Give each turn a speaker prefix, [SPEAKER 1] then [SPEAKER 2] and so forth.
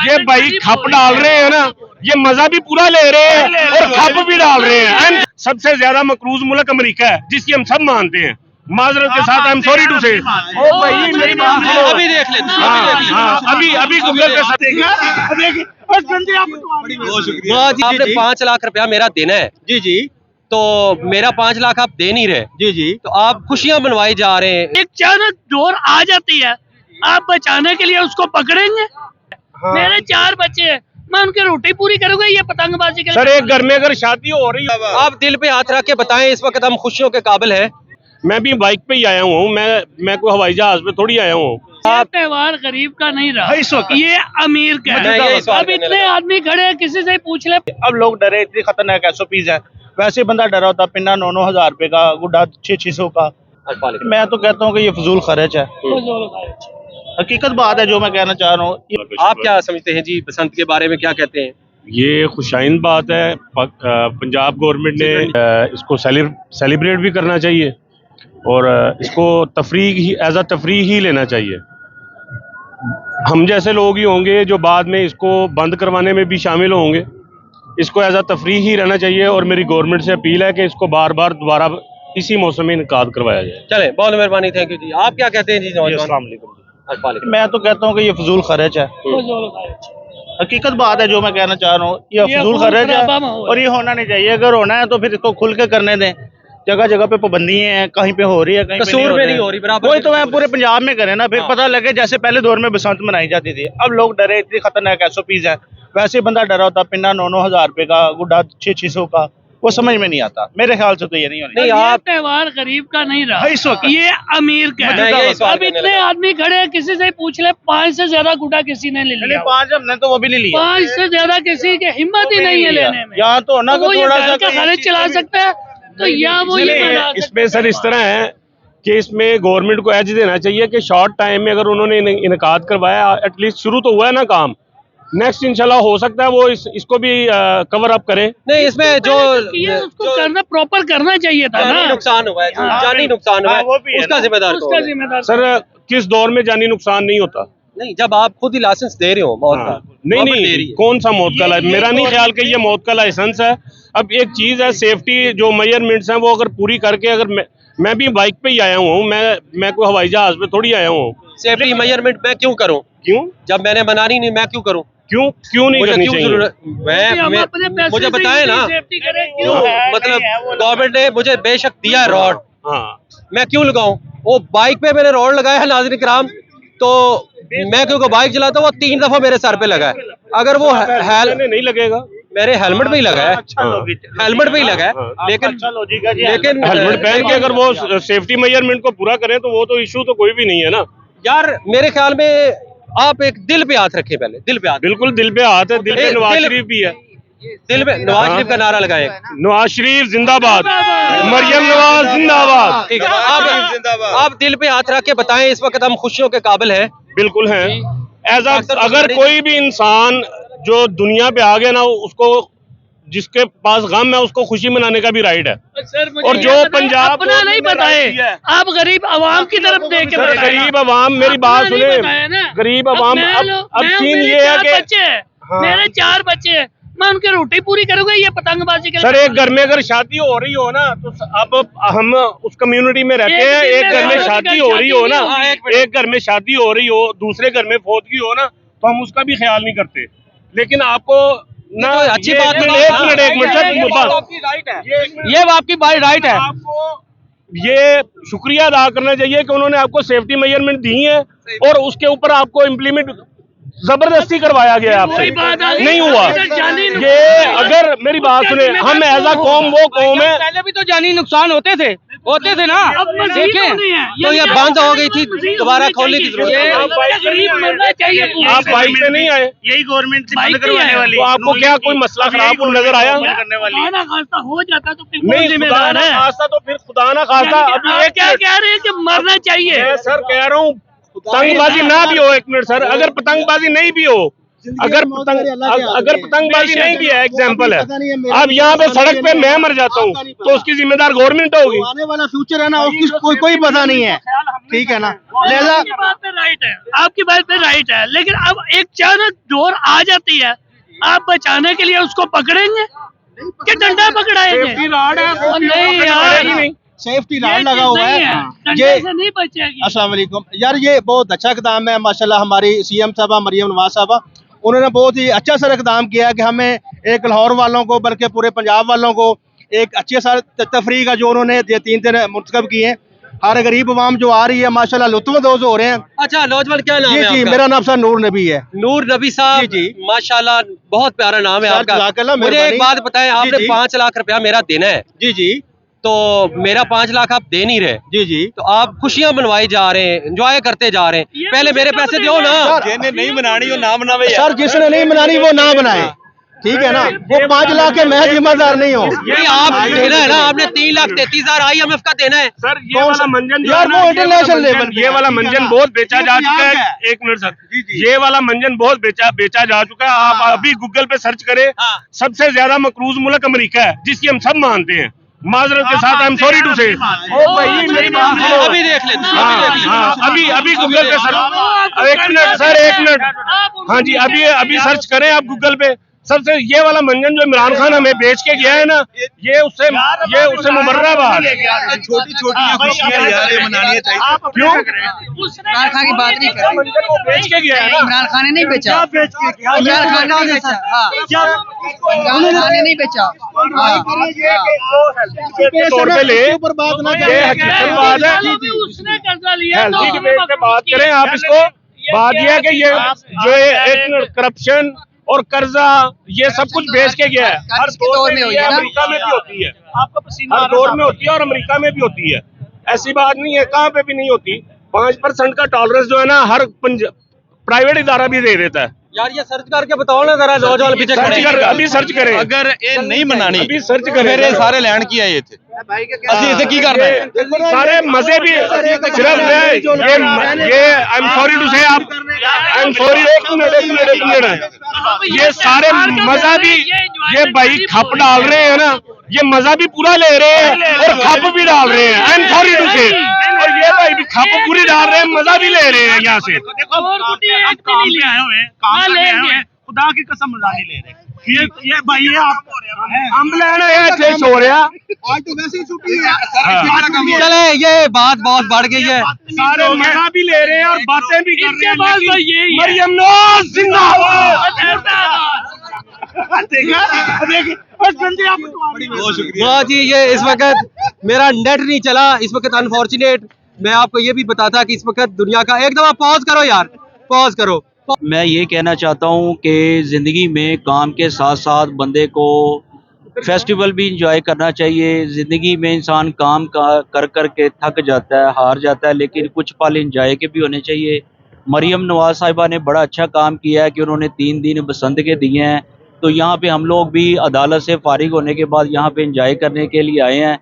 [SPEAKER 1] ये भाई खप डाल रहे हैं ना, ये मजा भी पूरा ले रहे हैं और खप भी डाल रहे हैं। एंड सबसे ज्यादा मकरूज मुल्क अमेरिका है, जिसकी हम सब मानते हैं। माजरत के साथ आई एम सॉरी टू से। ओ भाई मेरी बात सुनो,
[SPEAKER 2] अभी देख लेते हैं,
[SPEAKER 1] अभी गूगल पे सर्च
[SPEAKER 2] आपने 5 लाख रुपया मेरा देना है
[SPEAKER 3] जी जी
[SPEAKER 2] तो मेरा 5 लाख आप दे नहीं रहे,
[SPEAKER 3] जी जी
[SPEAKER 2] तो आप खुशियां बनवाई जा रहे हैं।
[SPEAKER 4] एक अचानक डोर आ जाती है, आप बचाने के लिए उसको पकड़ेंगे। मेरे 4 बच्चे हैं, मैं उनकी रोटी पूरी करूंगा, ये पतंगबाजी के
[SPEAKER 1] सर एक घर में अगर शादी हो रही है,
[SPEAKER 2] आप दिल पे हाथ रख के बताएं, इस वक्त हम खुशियों के काबिल हैं।
[SPEAKER 1] मैं भी बाइक पे ही आया हूँ, मैं कोई हवाई जहाज पे थोड़ी आया हूँ।
[SPEAKER 4] ये त्योहार गरीब का नहीं रहा,
[SPEAKER 3] इस वक्त
[SPEAKER 4] ये अमीर का है। अब इतने आदमी खड़े हैं, किसी से पूछ ले।
[SPEAKER 3] अब लोग डरे, इतनी खतरनाक SOPs है। वैसे बंदा डरा होता, पिन्ना 9-9 हजार रुपए का, गुड्डा 600-600 का। मैं तो कहता हूँ कि ये फजूल खर्च है। हकीकत बात है जो मैं कहना चाह रहा हूँ।
[SPEAKER 2] आप क्या समझते हैं जी, बसंत के बारे में क्या कहते हैं?
[SPEAKER 1] ये खुशाइन बात है। पंजाब गवर्नमेंट ने इसको सेलिब्रेट भी करना चाहिए और इसको तफरीक ही एज अ तफरीक ही लेना चाहिए। हम जैसे लोग ही होंगे जो बाद में इसको बंद करवाने में भी शामिल होंगे। इसको एज अ तफरीक ही रहना चाहिए और मेरी गवर्नमेंट से अपील है कि इसको बार बार दोबारा इसी मौसम में इनकाद करवाया जाए।
[SPEAKER 2] चले, बहुत मेहरबानी, थैंक यू जी। आप क्या कहते हैं जी नौजवान?
[SPEAKER 3] अस्सलाम वालेकुम। मैं तो कहता हूँ कि ये फजूल खर्च है। हकीकत बात है जो मैं कहना चाह रहा हूँ, ये फजूल खर्च है और ये होना नहीं चाहिए। अगर होना है तो फिर इसको खुल के करने दें। जगह जगह पे पाबंदी है, कहीं पे हो रही है, कहीं
[SPEAKER 2] कसूर पे नहीं हो रही, बराबर।
[SPEAKER 3] वही तो मैं पूरे पंजाब में करें ना, फिर पता लगे। जैसे पहले दौर में बसंत मनाई जाती थी, अब लोग डरे, इतनी खतरनाक SOPs है। वैसे बंदा डरा होता, पिन्ना 9-9 हजार रुपए का, गुड्डा 600-600 का, वो समझ में नहीं आता। मेरे ख्याल से तो ये नहीं होना।
[SPEAKER 4] ये त्योहार गरीब का नहीं रहा,
[SPEAKER 3] इस वक्त
[SPEAKER 4] ये अमीर का है। अब इतने आदमी खड़े हैं, किसी से पूछ ले, 5 से ज्यादा गुड्डा किसी ने ले लिया।
[SPEAKER 3] 5 हमने तो वो भी नहीं लिया।
[SPEAKER 4] 5 से ज्यादा किसी की हिम्मत ही नहीं है लेने में।
[SPEAKER 3] यहाँ तो ना
[SPEAKER 4] वो ये
[SPEAKER 3] थोड़ा
[SPEAKER 4] घर
[SPEAKER 3] सा
[SPEAKER 4] का खर्च चला सकता है, तो या वो ये बना सकता है।
[SPEAKER 1] इसमें सर इस तरह है कि इसमें गवर्नमेंट को एज देना चाहिए कि शॉर्ट टाइम में अगर उन्होंने इनकाद करवाया, एटलीस्ट शुरू तो हुआ है ना काम, नेक्स्ट इंशाल्लाह हो सकता है वो इसको भी कवर अप करें।
[SPEAKER 2] नहीं, इसमें जो
[SPEAKER 4] उसको करना प्रॉपर करना चाहिए था ना।
[SPEAKER 2] नुकसान हुआ है, जानी नुकसान हुआ है, उसका जिम्मेदार
[SPEAKER 4] उसका जिम्मेदार
[SPEAKER 1] सर किस दौर में जानी नुकसान नहीं होता?
[SPEAKER 2] नहीं, जब आप खुद ही लाइसेंस दे रहे हो मौत का।
[SPEAKER 1] नहीं, कौन सा मौत का लाइसेंस? मेरा नहीं ख्याल कि ये मौत का लाइसेंस है। अब एक चीज है, सेफ्टी जो मेजरमेंट्स हैं वो अगर पूरी करके, अगर मैं भी बाइक पे ही आया हूँ, मैं कोई हवाई जहाज पे थोड़ी आया हूँ।
[SPEAKER 2] सेफ्टी मेजरमेंट मैं क्यों करूँ?
[SPEAKER 1] क्यों?
[SPEAKER 2] जब मैंने बनानी नहीं, मैं क्यों करूँ?
[SPEAKER 1] क्यों नहीं करनी चाहिए?
[SPEAKER 2] मुझे बताए ना, मतलब गवर्नमेंट ने मुझे बेशक दिया रॉड, मैं क्यों लगाऊं? वो बाइक पे मैंने रॉड लगाया है नाज़रीन किराम, तो मैं क्योंकि बाइक चलाता हूँ, वो 3 दफा मेरे सर पे लगा है। अगर वो
[SPEAKER 1] नहीं लगेगा,
[SPEAKER 2] मेरे हेलमेट पे ही लगा है, हेलमेट पे ही लगा है, लेकिन
[SPEAKER 1] हेलमेट पहन के अगर वो सेफ्टी मेजरमेंट को पूरा करें तो वो तो इशू तो कोई भी नहीं है ना
[SPEAKER 2] यार। मेरे ख्याल में आप एक दिल पे हाथ रखें, पहले दिल पे हाथ।
[SPEAKER 1] बिल्कुल दिल पे हाथ है, दिल पे नवाज शरीफ भी है।
[SPEAKER 2] दिल पे नवाज शरीफ का नारा लगाए,
[SPEAKER 1] नवाज शरीफ जिंदाबाद, मरियम नवाज जिंदाबाद।
[SPEAKER 2] ठीक है, आप दिल पे हाथ रख के बताएं, इस वक्त हम खुशियों के काबिल हैं।
[SPEAKER 1] बिल्कुल हैं। अगर कोई भी इंसान जो दुनिया पे आ गया ना, उसको जिसके पास गम है उसको खुशी मनाने का भी राइट है। और जो पंजाब
[SPEAKER 4] अपना नहीं बताए, आप गरीब आवाम की तरफ देख के बताएं।
[SPEAKER 1] गरीब आवाम, मेरी बात सुने, गरीब आवाम अब सीन ये है कि
[SPEAKER 4] मेरे 4 बच्चे हैं, मैं उनकी रोटी पूरी करूंगा, ये पतंगबाजी के।
[SPEAKER 1] सर एक घर में अगर शादी हो रही हो ना, तो अब हम उस कम्युनिटी में रहते हैं, एक घर में शादी हो रही हो ना, एक घर में शादी हो रही हो, दूसरे घर में फौतगी हो ना, तो हम उसका भी ख्याल नहीं करते। लेकिन आपको ना,
[SPEAKER 2] अच्छी बात है,
[SPEAKER 1] एक मिनट सर,
[SPEAKER 2] ये आपकी राइट है।
[SPEAKER 1] आपको ये शुक्रिया अदा करना चाहिए कि उन्होंने आपको सेफ्टी मेजरमेंट दी है और उसके ऊपर आपको इम्प्लीमेंट जबरदस्ती करवाया गया आपसे, नहीं हुआ ये। अगर मेरी बात सुने, हम एज अ कौम, वो कौम है,
[SPEAKER 3] पहले भी तो जानी नुकसान होते थे ना।
[SPEAKER 4] देखें
[SPEAKER 2] तो ये बंद हो गई थी, दोबारा खोलने की जरूरत है।
[SPEAKER 1] आप बाइक पे नहीं आए,
[SPEAKER 3] यही गवर्नमेंट बंद करवाने वाली,
[SPEAKER 1] तो आपको क्या कोई मसला खराब नजर आया?
[SPEAKER 4] खाना खास्ता हो जाता तो फिर
[SPEAKER 1] नहीं, खुदा ना खास्ता तो फिर खुदा ना खास्ता।
[SPEAKER 4] अभी क्या कह रहे हैं कि मरना चाहिए?
[SPEAKER 1] मैं सर कह रहा हूँ पतंगबाजी ना भी हो, एक मिनट सर, अगर पतंगबाजी नहीं भी हो, अगर पतंगबाजी नहीं भी है, एग्जाम्पल है, अब यहाँ पे सड़क पे मैं मर जाता हूँ तो उसकी जिम्मेदार गवर्नमेंट होगी।
[SPEAKER 3] आने वाला फ्यूचर है ना, उसकी कोई पता नहीं है, ठीक है ना।
[SPEAKER 4] आपकी बात पे राइट है, आपकी बात पे राइट है, लेकिन अब एक अचानक डोर आ जाती है, आप बचाने के लिए उसको पकड़ेंगे कि डंडा पकड़ाएंगे? नहीं यार,
[SPEAKER 3] सेफ्टी लाइन लगा हुआ है,
[SPEAKER 4] डंडे से नहीं बचेगी।
[SPEAKER 3] अस्सलाम वालेकुम यार, ये बहुत अच्छा इक़दाम है माशाल्लाह। हमारी सीएम साहबा मरियम नवाज साहबा, उन्होंने बहुत ही अच्छा सर इक़दाम किया है कि हमें एक लाहौर वालों को बल्कि पूरे पंजाब वालों को एक अच्छे सर तफरीह का जो उन्होंने ये 3 दिन मुंतखब किए हैं, हर गरीब आवाम जो आ रही है माशाल्लाह लुत्फ़अंदोज़ हो रहे हैं।
[SPEAKER 2] अच्छा नौजवान, क्या नाम है
[SPEAKER 3] जी
[SPEAKER 2] आपका?
[SPEAKER 3] मेरा नाम सर नूर नबी है।
[SPEAKER 2] नूर नबी साहब,
[SPEAKER 3] जी।
[SPEAKER 2] माशाल्लाह बहुत प्यारा नाम है आपका।
[SPEAKER 3] जज़ाकल्लाह,
[SPEAKER 2] मुझे एक
[SPEAKER 3] मेहरबानी।
[SPEAKER 2] बात बताएं, आपने 5 लाख रुपया मेरा देना है,
[SPEAKER 3] जी
[SPEAKER 2] तो मेरा 5 लाख आप दे नहीं रहे,
[SPEAKER 3] जी
[SPEAKER 2] तो आप खुशियां मनवाई जा रहे हैं, एंजॉय करते जा रहे हैं, पहले मेरे पैसे दो ना।
[SPEAKER 3] जिसने नहीं मनानी वो ना बनावे सर, जिसने नहीं मनानी वो ना बनाए, ठीक है ना। वो 5 लाख के मैं जिम्मेदार नहीं हूँ।
[SPEAKER 2] नहीं, आप देना है ना, आपने 3,33,000 IMF का देना है।
[SPEAKER 1] सर ये वाला मंजन
[SPEAKER 3] यार वो इंटरनेशनल लेवल पे
[SPEAKER 1] ये वाला मंजन बहुत बेचा जा चुका है। एक मिनट सर, ये वाला मंजन बहुत बेचा जा चुका है। आप अभी गूगल पे सर्च करें, सबसे ज्यादा मकरूज मुल्क अमेरिका है, जिसकी हम सब मानते हैं। माजरत के साथ आई एम सॉरी टू से। ओ भाई मेरी बात सुनो,
[SPEAKER 2] अभी देख लेते हैं,
[SPEAKER 1] अभी गूगल पे सर्च, एक मिनट सर, एक मिनट, हाँ जी, अभी सर्च करें आप गूगल पे। सबसे ये वाला मंजन जो इमरान खान हमें बेच के गया है ना, ये उससे मुबर्राबाद।
[SPEAKER 5] छोटी खुशियां यार ये मनानी चाहिए।
[SPEAKER 1] क्यों?
[SPEAKER 6] इमरान खान की बात नहीं कर रहे,
[SPEAKER 1] वो बेच के गया है ना।
[SPEAKER 6] इमरान खान ने नहीं बेचा, इमरान खान ने नहीं बेचा, हाँ इमरान खान ने नहीं बेचा।
[SPEAKER 1] के तौर पे ले, ये हकीकत बात है।
[SPEAKER 4] उसने कर्जा लिया
[SPEAKER 1] हेल्दी डिबेट पे बात करें आप। इसको बात यह है कि ये जो एक करप्शन और कर्जा ये सब कुछ बेच के गया है। हर दौर में होती है, अमेरिका में भी होती है, हर दौर में होती है और अमेरिका में भी होती है। ऐसी बात नहीं है, कहाँ पे भी नहीं होती। 5% का टॉलरेंस जो है ना, हर प्राइवेट इदारा भी दे देता है।
[SPEAKER 2] यार ये सर्च करके बताओ ना जरा, नौजवान पीछे खड़े हैं।
[SPEAKER 1] अभी सर्च करें,
[SPEAKER 5] अगर ये नहीं मनानी
[SPEAKER 1] अभी सर्च करें।
[SPEAKER 5] मेरे सारे लैंड किया ये थे, असली इसे की करना है।
[SPEAKER 1] सारे मजे भी सिर्फ ये आई एम सॉरी टू से, आप आई एम सॉरी, एक मिनट, ये सारे मजा भी ये भाई खप डाल रहे हैं ना, ये मजा भी पूरा ले रहे हैं और खप भी डाल रहे हैं। आई एम सॉरी टू से, और ये भाई भी खप पूरी डाल रहे हैं, मजा भी ले रहे हैं यहाँ से।
[SPEAKER 3] खुदा की कसम मजा नहीं ले रहे। ये भाई ये आप
[SPEAKER 1] हम लेना है चेस हो रहा,
[SPEAKER 3] आज तो वैसे ही छुट्टी है।
[SPEAKER 2] चले, ये बात बहुत बढ़ गई है।
[SPEAKER 1] सारे मजा भी ले रहे हैं और बातें भी कर रहे हैं।
[SPEAKER 4] बात तो यही है।
[SPEAKER 1] मरियम नवाज जिंदाबाद।
[SPEAKER 2] बहुत ही ये इस वक्त मेरा नेट नहीं चला इस वक्त, अनफॉर्चुनेट। मैं आपको ये भी बताता कि इस वक्त दुनिया का, एक दफा पॉज करो यार, पॉज करो।
[SPEAKER 7] मैं ये कहना चाहता हूँ कि ज़िंदगी में काम के साथ साथ बंदे को फेस्टिवल भी इंजॉय करना चाहिए। ज़िंदगी में इंसान काम कर के थक जाता है, हार जाता है, लेकिन कुछ पल इंजॉय के भी होने चाहिए। मरियम नवाज साहिबा ने बड़ा अच्छा काम किया है कि उन्होंने 3 दिन बसंत के दिए हैं, तो यहाँ पे हम लोग भी अदालत से फारिग होने के बाद यहाँ पे इंजॉय करने के लिए आए हैं।